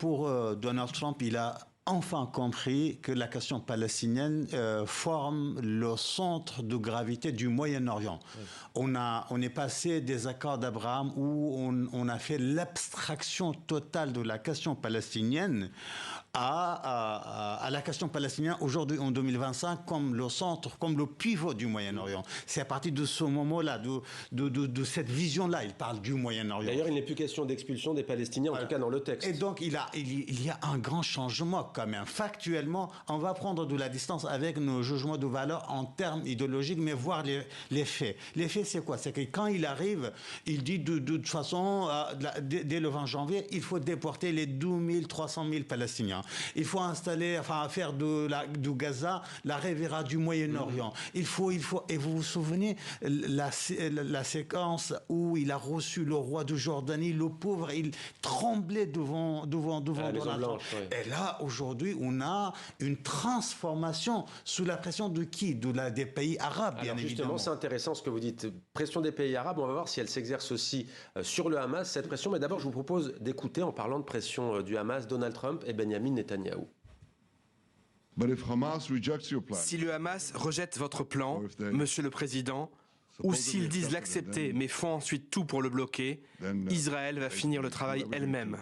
pour Donald Trump, il a enfin compris que la question palestinienne forme le centre de gravité du Moyen-Orient. Oui. On est passé des accords d'Abraham où on a fait l'abstraction totale de la question palestinienne à la question palestinienne aujourd'hui en 2025 comme le centre, comme le pivot du Moyen-Orient. C'est à partir de ce moment-là, de cette vision-là, il parle du Moyen-Orient. D'ailleurs, il n'est plus question d'expulsion des Palestiniens, en tout cas dans le texte. Et donc, il y a un grand changement quand même. Factuellement, on va prendre de la distance avec nos jugements de valeur en termes idéologiques, mais voir les faits. Les faits, c'est quoi? C'est que quand il arrive, il dit de toute façon, dès le 20 janvier, il faut déporter les 12 300 000 Palestiniens. Il faut faire de Gaza la Riviera du Moyen-Orient. Il faut, et vous vous souvenez, la séquence où il a reçu le roi de Jordanie, le pauvre, il tremblait devant Donald Trump. Et là, aujourd'hui, on a une transformation sous la pression de qui? Des pays arabes, bien évidemment. Justement, c'est intéressant ce que vous dites. Pression des pays arabes, on va voir si elle s'exerce aussi sur le Hamas, cette pression. Mais d'abord, je vous propose d'écouter, en parlant de pression du Hamas, Donald Trump et Benjamin Netanyahou. Si le Hamas rejette votre plan, Monsieur le Président, ou s'ils disent l'accepter mais font ensuite tout pour le bloquer, Israël va finir le travail elle-même.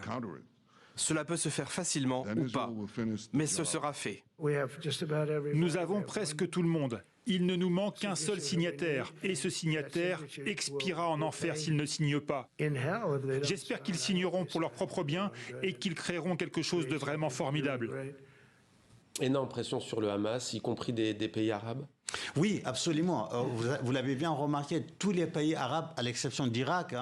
Cela peut se faire facilement ou pas, mais ce sera fait. Nous avons presque tout le monde. Il ne nous manque qu'un seul signataire, et ce signataire expirera en enfer s'il ne signe pas. J'espère qu'ils signeront pour leur propre bien et qu'ils créeront quelque chose de vraiment formidable. Énorme pression sur le Hamas, y compris des pays arabes? Oui, absolument. Vous l'avez bien remarqué, tous les pays arabes, à l'exception d'Irak,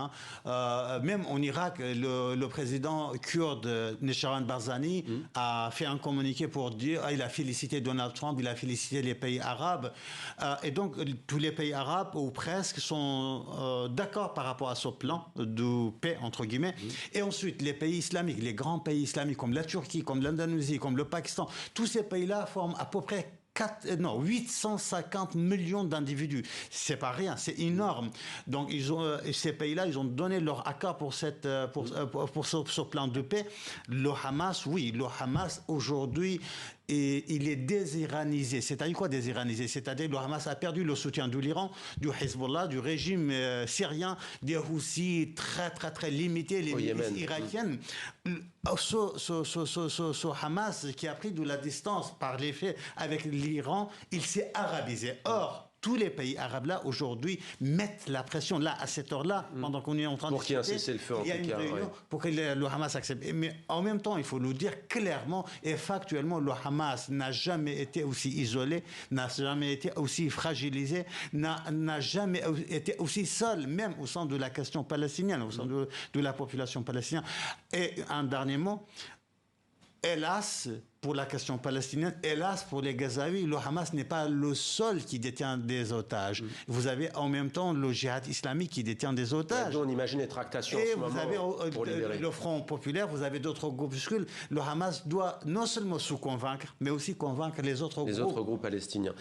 même en Irak, le président kurde Nesharan Barzani a fait un communiqué pour dire, il a félicité Donald Trump, il a félicité les pays arabes. Et donc, tous les pays arabes, ou presque, sont d'accord par rapport à ce plan de paix, entre guillemets. Et ensuite, les pays islamiques, les grands pays islamiques, comme la Turquie, comme l'Indonésie, comme le Pakistan, tous ces pays-là forment à peu près 850 millions d'individus. C'est pas rien, c'est énorme. Donc ces pays-là, ils ont donné leur accord pour ce plan de paix. Le Hamas, oui, le Hamas aujourd'hui, il est désiranisé. C'est-à-dire quoi désiranisé? C'est-à-dire que le Hamas a perdu le soutien de l'Iran, du Hezbollah, du régime syrien, des Houthis très limités, les milices irakiennes. Ce Hamas qui a pris de la distance par les faits avec l'Iran, il s'est arabisé. Or, tous les pays arabes là aujourd'hui mettent la pression là à cette heure-là pendant qu'on est en train de discuter. Pour qu'il y ait un cessez-le-feu en tout cas. Pour que le Hamas accepte. Mais en même temps, il faut le dire clairement et factuellement, le Hamas n'a jamais été aussi isolé, n'a jamais été aussi fragilisé, n'a jamais été aussi seul, même au sein de la question palestinienne, au sein de la population palestinienne. Et un dernier mot. Hélas, pour la question palestinienne, hélas pour les Gazaouis, le Hamas n'est pas le seul qui détient des otages. Vous avez en même temps le djihad islamique qui détient des otages. On imagine les tractations et en ce moment pour libérer. Le Front populaire, vous avez d'autres groupuscules. Le Hamas doit non seulement se convaincre, mais aussi convaincre les autres groupes palestiniens.